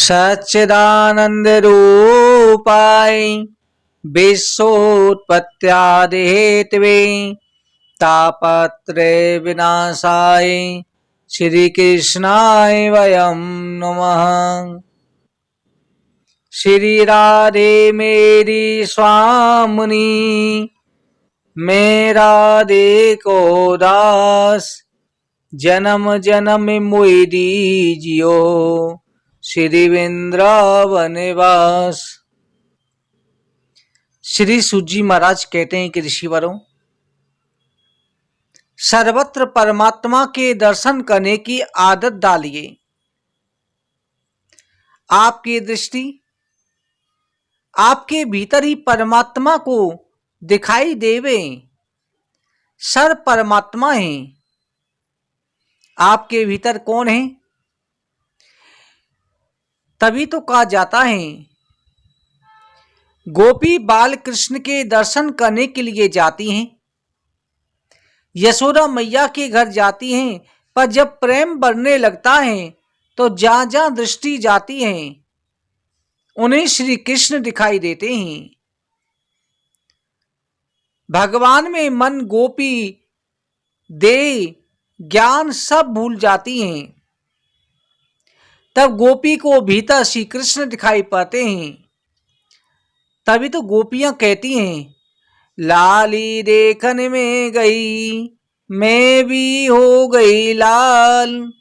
सच्चिदानंद रूपाय विश्वोत्पत्त्यादि Hathaway तापत्रय विनाशाय श्री कृष्णाय वयं नमः। श्री राधे मेरी स्वामिनी मैं राधे को दास जन्म जन्म मोहि दीजियो श्री वृंदावनवास। श्री सूजी महाराज कहते हैं कि ऋषिवरों, सर्वत्र परमात्मा के दर्शन करने की आदत डालिए। आपकी दृष्टि आपके भीतर ही परमात्मा को दिखाई देवे। सर परमात्मा है। आपके भीतर कौन है? तभी तो कहा जाता है गोपी बाल कृष्ण के दर्शन करने के लिए जाती हैं, यशोदा मैया के घर जाती हैं, पर जब प्रेम बढ़ने लगता है तो जहां जहां दृष्टि जाती है उन्हें श्री कृष्ण दिखाई देते हैं। भगवान में मन गोपी देह ज्ञान सब भूल जाती हैं। तब गोपी को भीतर श्री कृष्ण दिखाई पाते हैं। तभी तो गोपियां कहती हैं, लाली देखन में गई मैं भी हो गई लाल।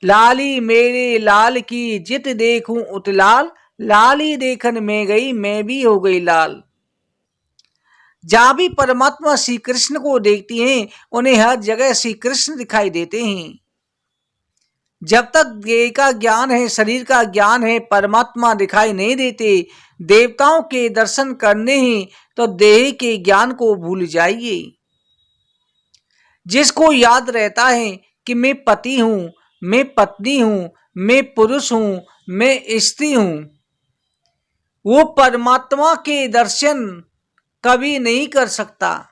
लाली मेरे लाल की जित देखूं उत लाल, लाली देखन में गई मैं भी हो गई लाल। जहां भी परमात्मा श्री कृष्ण को देखती हैं उन्हें हर जगह श्री कृष्ण दिखाई देते हैं। जब तक देह का ज्ञान है, शरीर का ज्ञान है, परमात्मा दिखाई नहीं देते। देवताओं के दर्शन करने ही तो देह के ज्ञान को भूल जाइए। जिसको याद रहता है कि मैं पति हूं, मैं पत्नी हूं, मैं पुरुष हूं, मैं स्त्री हूं, वो परमात्मा के दर्शन कभी नहीं कर सकता।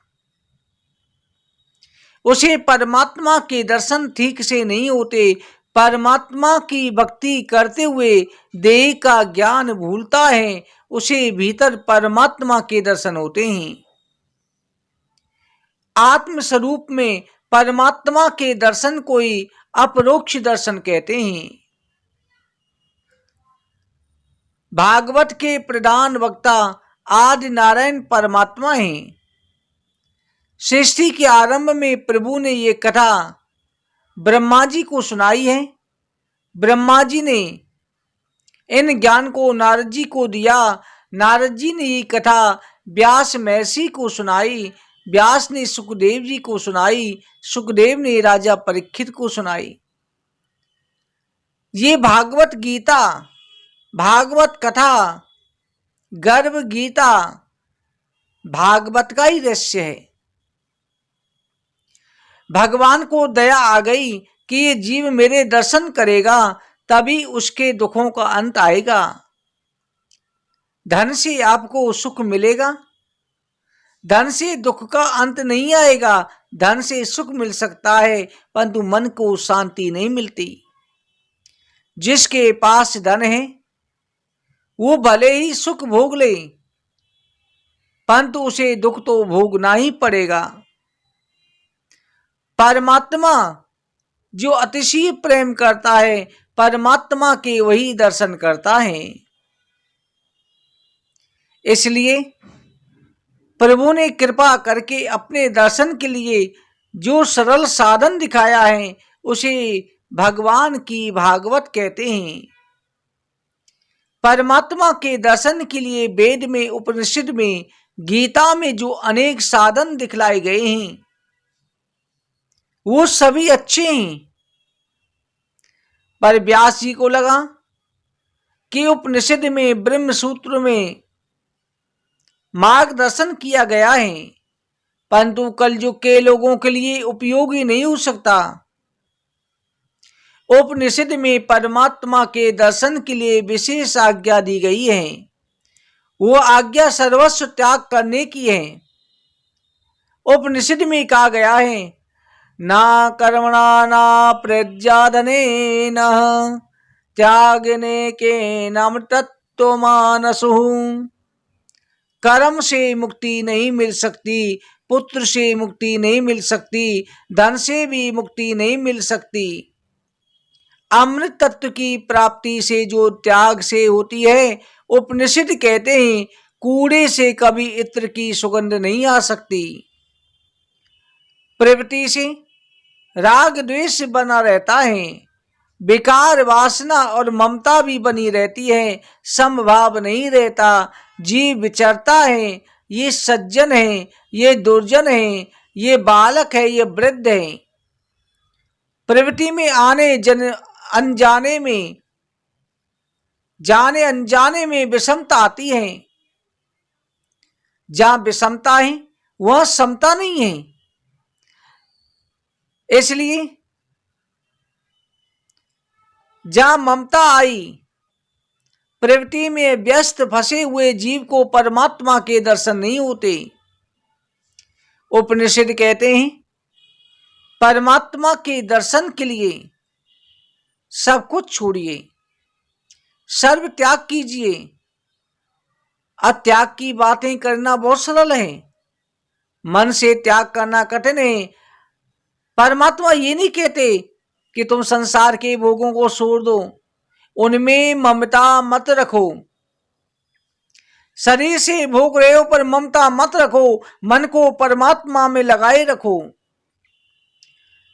उसे परमात्मा के दर्शन ठीक से नहीं होते। परमात्मा की भक्ति करते हुए देह का ज्ञान भूलता है, उसे भीतर परमात्मा के दर्शन होते हैं। आत्म स्वरूप में परमात्मा के दर्शन को ही अपरोक्ष दर्शन कहते हैं। भागवत के प्रधान वक्ता आदि नारायण परमात्मा हैं। सृष्टि के आरंभ में प्रभु ने ये कथा ब्रह्मा जी को सुनाई है। ब्रह्मा जी ने इन ज्ञान को नारद जी को दिया। नारद जी ने ये कथा व्यास महर्षि को सुनाई। व्यास ने सुखदेव जी को सुनाई। सुखदेव ने राजा परीक्षित को सुनाई। ये भागवत गीता, भागवत कथा, गर्भ गीता भागवत का ही रहस्य है। भगवान को दया आ गई कि ये जीव मेरे दर्शन करेगा तभी उसके दुखों का अंत आएगा। धन से आपको सुख मिलेगा, धन से दुख का अंत नहीं आएगा। धन से सुख मिल सकता है परंतु मन को शांति नहीं मिलती। जिसके पास धन है वो भले ही सुख भोग ले परंतु उसे दुख तो भोगना ही पड़ेगा। परमात्मा जो अतिशय प्रेम करता है, परमात्मा के वही दर्शन करता है। इसलिए प्रभु ने कृपा करके अपने दर्शन के लिए जो सरल साधन दिखाया है उसे भगवान की भागवत कहते हैं। परमात्मा के दर्शन के लिए वेद में, उपनिषद में, गीता में जो अनेक साधन दिखलाए गए हैं वो सभी अच्छे हैं। पर व्यास जी को लगा कि उपनिषद में, ब्रह्म सूत्र में मार्गदर्शन किया गया है परंतु कलयुग के लोगों के लिए उपयोगी नहीं हो सकता। उपनिषद में परमात्मा के दर्शन के लिए विशेष आज्ञा दी गई है। वो आज्ञा सर्वस्व त्याग करने की है। उपनिषद में कहा गया है ना कर्मणा ना प्रज्ञाधनेन त्यागने के नाम तत्व मानसु। कर्म से मुक्ति नहीं मिल सकती, पुत्र से मुक्ति नहीं मिल सकती, धन से भी मुक्ति नहीं मिल सकती। अमृत तत्व की प्राप्ति से जो त्याग से होती है, उपनिषद कहते हैं कूड़े से कभी इत्र की सुगंध नहीं आ सकती। प्रवृत्ति से राग द्वेष बना रहता है, विकार वासना और ममता भी बनी रहती है, समभाव नहीं रहता। जीव विचरता है, ये सज्जन है, ये दुर्जन है, ये बालक है, ये वृद्ध है। प्रवृत्ति में आने जन अनजाने में, जाने अनजाने में विषमता आती है। जहां विषमता है वहां समता नहीं है। इसलिए जहां ममता आई, प्रवृत्ति में व्यस्त फंसे हुए जीव को परमात्मा के दर्शन नहीं होते। उपनिषद कहते हैं परमात्मा के दर्शन के लिए सब कुछ छोड़िए, सर्व त्याग कीजिए। अत्याग की बातें करना बहुत सरल है, मन से त्याग करना कठिन है। परमात्मा ये नहीं कहते कि तुम संसार के भोगों को छोड़ दो, उनमें ममता मत रखो। शरीर से भोग रहे हो पर ममता मत रखो, मन को परमात्मा में लगाए रखो।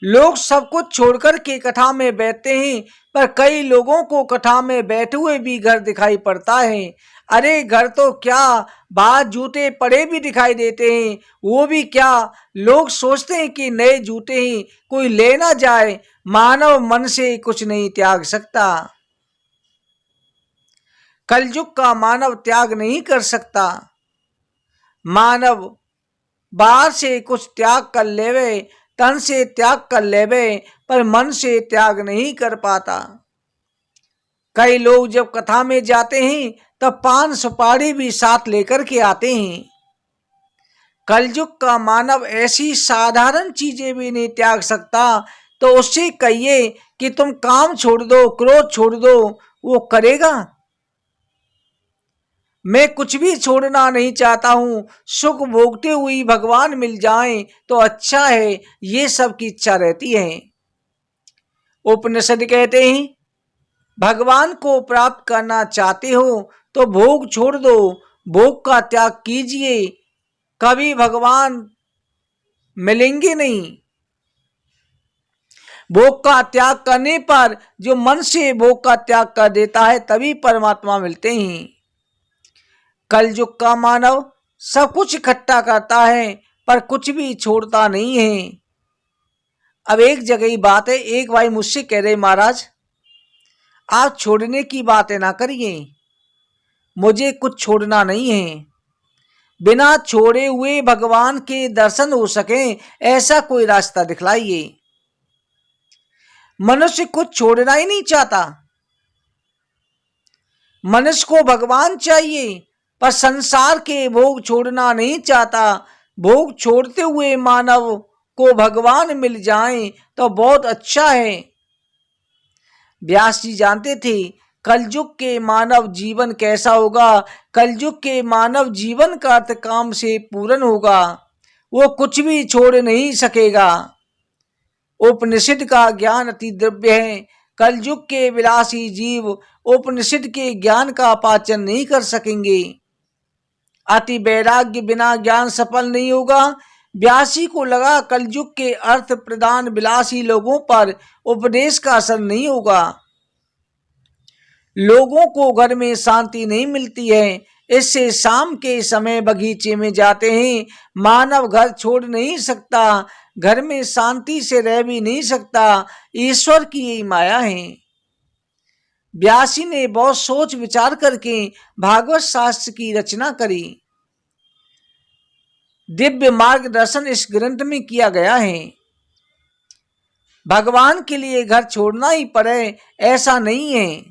लोग सब कुछ छोड़कर के कथा में बैठते हैं, पर कई लोगों को कथा में बैठे हुए भी घर दिखाई पड़ता है। अरे घर तो क्या, बाहर जूते पड़े भी दिखाई देते हैं, वो भी क्या। लोग सोचते हैं कि नए जूते ही कोई ले ना जाए। मानव मन से कुछ नहीं त्याग सकता। कलयुग का मानव त्याग नहीं कर सकता। मानव बाहर से कुछ त्याग कर लेवे, तन से त्याग कर लेवे, पर मन से त्याग नहीं कर पाता। कई लोग जब कथा में जाते हैं तब पान सुपारी भी साथ लेकर के आते हैं। कलयुग का मानव ऐसी साधारण चीजें भी नहीं त्याग सकता, तो उससे कहिए कि तुम काम छोड़ दो, क्रोध छोड़ दो, वो करेगा? मैं कुछ भी छोड़ना नहीं चाहता हूं, सुख भोगते हुए भगवान मिल जाएं तो अच्छा है, ये सब की इच्छा रहती है। उपनिषद कहते हैं भगवान को प्राप्त करना चाहते हो तो भोग छोड़ दो, भोग का त्याग कीजिए, कभी भगवान मिलेंगे नहीं। भोग का त्याग करने पर जो मन से भोग का त्याग कर देता है तभी परमात्मा मिलते हैं। कलयुग का मानव सब कुछ इकट्ठा करता है पर कुछ भी छोड़ता नहीं है। अब एक जगह ही बात है, एक भाई मुझसे कह रहे महाराज आप छोड़ने की बातें ना करिए, मुझे कुछ छोड़ना नहीं है। बिना छोड़े हुए भगवान के दर्शन हो सके ऐसा कोई रास्ता दिखलाइए। मनुष्य कुछ छोड़ना ही नहीं चाहता। मनुष्य को भगवान चाहिए पर संसार के भोग छोड़ना नहीं चाहता। भोग छोड़ते हुए मानव को भगवान मिल जाए तो बहुत अच्छा है। व्यास जी जानते थे कलयुग के मानव जीवन कैसा होगा। कलयुग के मानव जीवन का अर्थ काम से पूर्ण होगा, वो कुछ भी छोड़ नहीं सकेगा। उपनिषद का ज्ञान अति द्रव्य है। कलयुग के विलासी जीव उपनिषद के ज्ञान का पाचन नहीं कर सकेंगे। अति वैराग्य बिना ज्ञान सफल नहीं होगा। व्यासी को लगा कलयुग के अर्थ प्रदान विलासी लोगों पर उपदेश का असर नहीं होगा। लोगों को घर में शांति नहीं मिलती है, इससे शाम के समय बगीचे में जाते हैं। मानव घर छोड़ नहीं सकता, घर में शांति से रह भी नहीं सकता। ईश्वर की यही माया है। व्यासी ने बहुत सोच विचार करके भागवत शास्त्र की रचना करी। दिव्य मार्गदर्शन इस ग्रंथ में किया गया है। भगवान के लिए घर छोड़ना ही पड़े ऐसा नहीं है।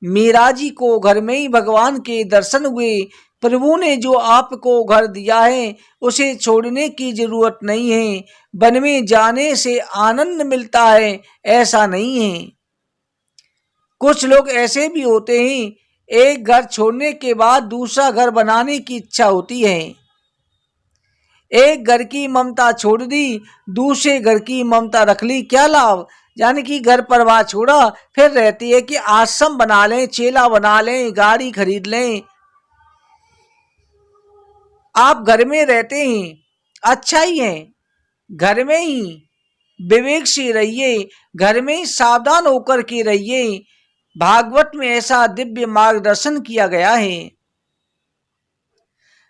मीरा जी को घर में ही भगवान के दर्शन हुए प्रभु ने जो आपको घर दिया है उसे छोड़ने की जरूरत नहीं है। वन में जाने से आनंद मिलता है, ऐसा नहीं है। कुछ लोग ऐसे भी होते हैं, एक घर छोड़ने के बाद दूसरा घर बनाने की इच्छा होती है। एक घर की ममता छोड़ दी, दूसरे घर की ममता रख ली, क्या लाभ। यानी कि घर परिवार छोड़ा, फिर रहती है कि आश्रम बना लें, चेला बना लें, गाड़ी खरीद लें। आप घर में रहते हैं, अच्छा ही है, घर में ही विवेक से रहिए, घर में ही सावधान होकर के रहिए। भागवत में ऐसा दिव्य मार्गदर्शन किया गया है।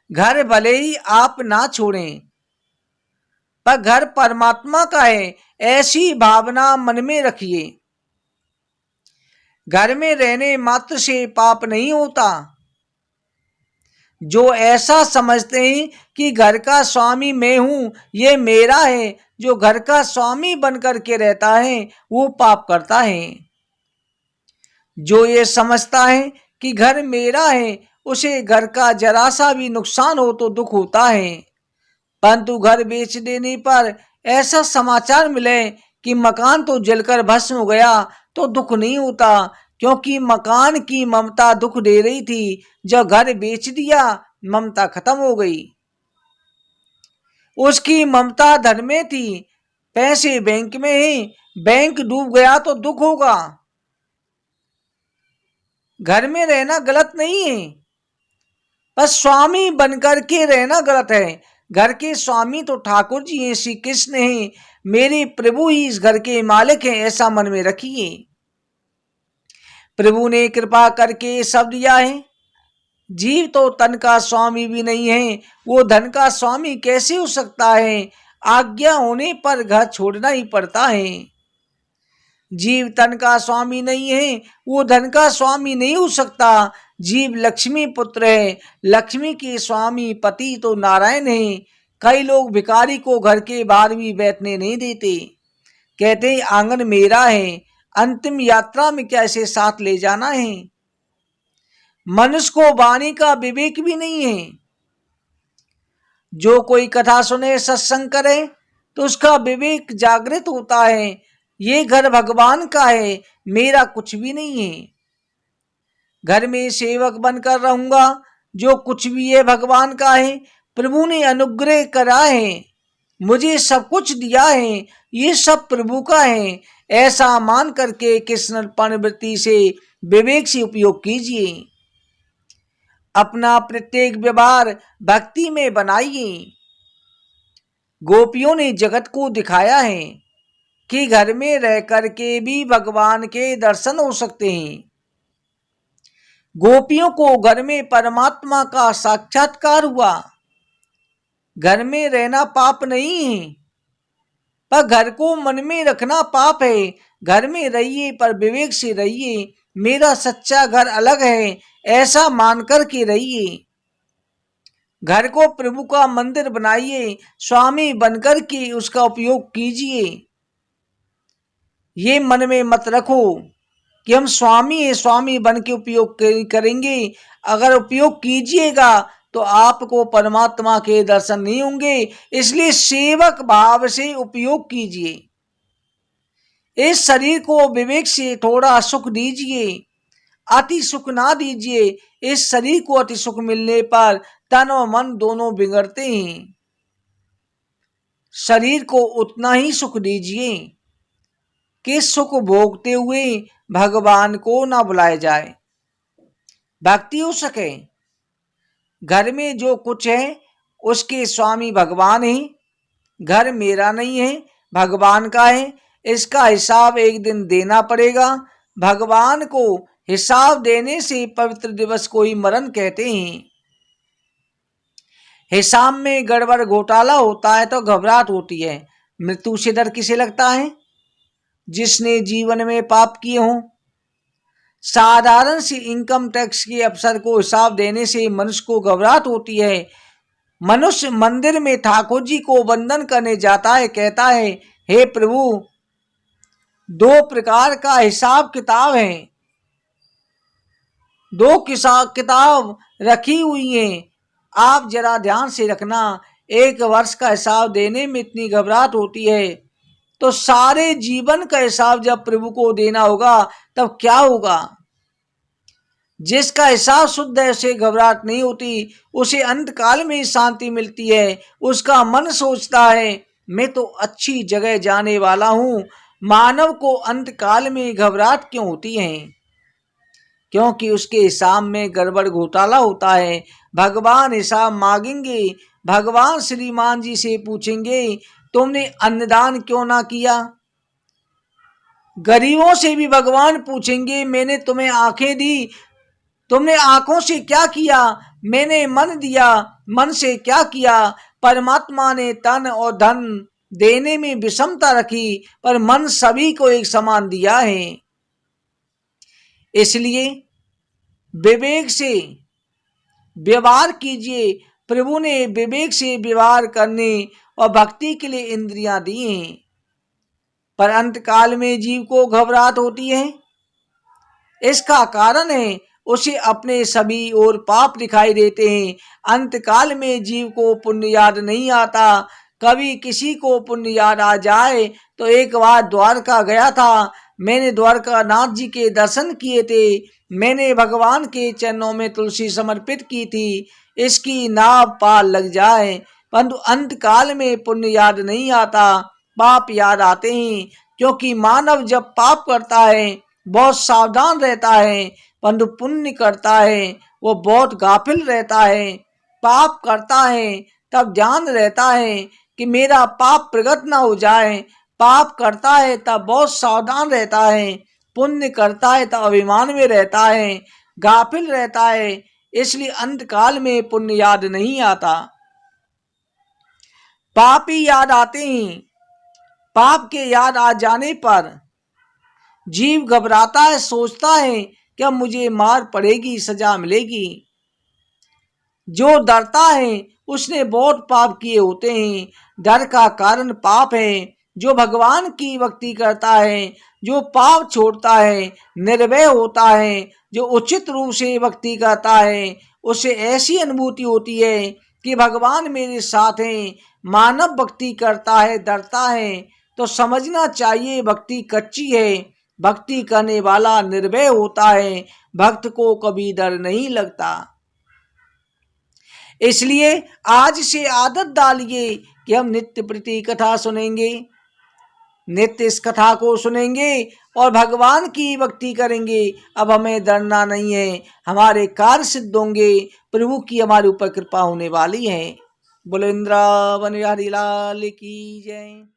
घर भले ही आप ना छोड़ें, पर घर परमात्मा का है, ऐसी भावना मन में रखिए। घर में रहने मात्र से पाप नहीं होता। जो ऐसा समझते हैं कि घर का स्वामी मैं हूं, ये मेरा है, जो घर का स्वामी बनकर के रहता है वो पाप करता है। जो ये समझता है कि घर मेरा है, उसे घर का जरा सा भी नुकसान हो तो दुख होता है। परंतु घर बेच देने पर ऐसा समाचार मिले कि मकान तो जलकर भस्म हो गया तो दुख नहीं होता, क्योंकि मकान की ममता दुख दे रही थी। जब घर बेच दिया, ममता खत्म हो गई। उसकी ममता धन में थी, पैसे बैंक में है, बैंक डूब गया तो दुख होगा। घर में रहना गलत नहीं है, पर स्वामी बनकर के रहना गलत है। घर के स्वामी तो ठाकुर जी हैं, श्री कृष्ण हैं, मेरे प्रभु ही इस घर के मालिक हैं, ऐसा मन में रखिए। प्रभु ने कृपा करके सब दिया है। जीव तो तन का स्वामी भी नहीं है, वो धन का स्वामी कैसे हो सकता है। आज्ञा होने पर घर छोड़ना ही पड़ता है। जीव तन का स्वामी नहीं है, वो धन का स्वामी नहीं हो सकता। जीव लक्ष्मी पुत्र है, लक्ष्मी के स्वामी पति तो नारायण है। कई लोग भिखारी को घर के बाहर भी बैठने नहीं देते, कहते हैं आंगन मेरा है। अंतिम यात्रा में क्या इसे साथ ले जाना है। मनुष्य को वाणी का विवेक भी नहीं है। जो कोई कथा सुने, सत्संग करे, तो उसका विवेक जागृत होता है। ये घर भगवान का है, मेरा कुछ भी नहीं है। घर में सेवक बनकर रहूंगा, जो कुछ भी है भगवान का है। प्रभु ने अनुग्रह करा है, मुझे सब कुछ दिया है, ये सब प्रभु का है, ऐसा मान करके कृष्णर्पण वृत्ति से विवेक से उपयोग कीजिए। अपना प्रत्येक व्यवहार भक्ति में बनाइए। गोपियों ने जगत को दिखाया है कि घर में रह करके भी भगवान के दर्शन हो सकते हैं। गोपियों को घर में परमात्मा का साक्षात्कार हुआ। घर में रहना पाप नहीं है, पर घर को मन में रखना पाप है। घर में रहिए पर विवेक से रहिए। मेरा सच्चा घर अलग है, ऐसा मानकर के रहिए। घर को प्रभु का मंदिर बनाइए, स्वामी बनकर के उसका उपयोग कीजिए। ये मन में मत रखो कि हम स्वामी है, स्वामी बन के उपयोग करेंगे। अगर उपयोग कीजिएगा तो आपको परमात्मा के दर्शन नहीं होंगे। इसलिए सेवक भाव से उपयोग कीजिए। इस शरीर को विवेक से थोड़ा सुख दीजिए, अति सुख ना दीजिए। इस शरीर को अति सुख मिलने पर तन और मन दोनों बिगड़ते हैं। शरीर को उतना ही सुख दीजिए कि सुख भोगते हुए भगवान को ना बुलाया जाए, भक्ति हो सके। घर में जो कुछ है उसके स्वामी भगवान है। घर मेरा नहीं है, भगवान का है। इसका हिसाब एक दिन देना पड़ेगा। भगवान को हिसाब देने से पवित्र दिवस को ही मरण कहते हैं। हिसाब में गड़बड़ घोटाला होता है तो घबराहट होती है। मृत्यु से डर किसे लगता है? जिसने जीवन में पाप किए हों। साधारण सी इनकम टैक्स के अफसर को हिसाब देने से मनुष्य को घबराहट होती है। मनुष्य मंदिर में ठाकुर जी को वंदन करने जाता है, कहता है हे प्रभु, 2 प्रकार का हिसाब किताब है। 2 किताब रखी हुई हैं। आप जरा ध्यान से रखना, 1 वर्ष का हिसाब देने में इतनी घबराहट होती है, तो सारे जीवन का हिसाब जब प्रभु को देना होगा तब क्या होगा। जिसका हिसाब शुद्ध है उसे घबराहट नहीं होती, उसे अंतकाल में ही शांति मिलती है। उसका मन सोचता है मैं तो अच्छी जगह जाने वाला हूं। मानव को अंतकाल में घबराहट क्यों होती है? क्योंकि उसके हिसाब में गड़बड़ घोटाला होता है। भगवान हिसाब मांगेंगे, भगवान श्रीमान जी से पूछेंगे तुमने अन्नदान क्यों ना किया। गरीबों से भी भगवान पूछेंगे मैंने तुम्हें आंखें दी, तुमने आंखों से क्या किया। मैंने मन दिया, मन से क्या किया। परमात्मा ने तन और धन देने में विषमता रखी, पर मन सभी को एक समान दिया है। इसलिए विवेक से व्यवहार कीजिए। प्रभु ने विवेक से व्यवहार करने और भक्ति के लिए इंद्रियां दी हैं, पर अंतकाल में जीव को घबराहट होती है। इसका कारण है उसे अपने सभी और पाप दिखाई देते हैं। अंतकाल में जीव को पुण्य याद नहीं आता। कभी किसी को पुण्य याद आ जाए तो एक बार द्वारका गया था, मैंने द्वारका नाथ जी के दर्शन किए थे, मैंने भगवान के चरणों में तुलसी समर्पित की थी, इसकी नाव पार लग जाए। परंतु अंतकाल में पुण्य याद नहीं आता, पाप याद आते हैं। क्योंकि मानव जब पाप करता है बहुत सावधान रहता है, परंतु पुण्य करता है वो बहुत गाफिल रहता है। पाप करता है तब ध्यान रहता है कि मेरा पाप प्रकट ना हो जाए, पाप करता है तब बहुत सावधान रहता है, पुण्य करता है तब अभिमान में रहता है, गाफिल रहता है। इसलिए अंतकाल में पुण्य याद नहीं आता, पाप ही याद आते हैं। पाप के याद आ जाने पर जीव घबराता है, सोचता है कि अब मुझे मार पड़ेगी, सजा मिलेगी। जो डरता है उसने बहुत पाप किए होते हैं, डर का कारण पाप है। जो भगवान की भक्ति करता है, जो पाप छोड़ता है, निर्भय होता है, जो उचित रूप से भक्ति करता है, उसे ऐसी अनुभूति होती है कि भगवान मेरे साथ हैं। मानव भक्ति करता है, डरता है, तो समझना चाहिए भक्ति कच्ची है। भक्ति करने वाला निर्भय होता है, भक्त को कभी डर नहीं लगता। इसलिए आज से आदत डालिए कि हम नित्य प्रति कथा सुनेंगे, नित्य इस कथा को सुनेंगे और भगवान की भक्ति करेंगे। अब हमें डरना नहीं है, हमारे कार्य सिद्ध होंगे, प्रभु की हमारे ऊपर कृपा होने वाली है। बोलो इंद्रावन बिहारी लाल की जय।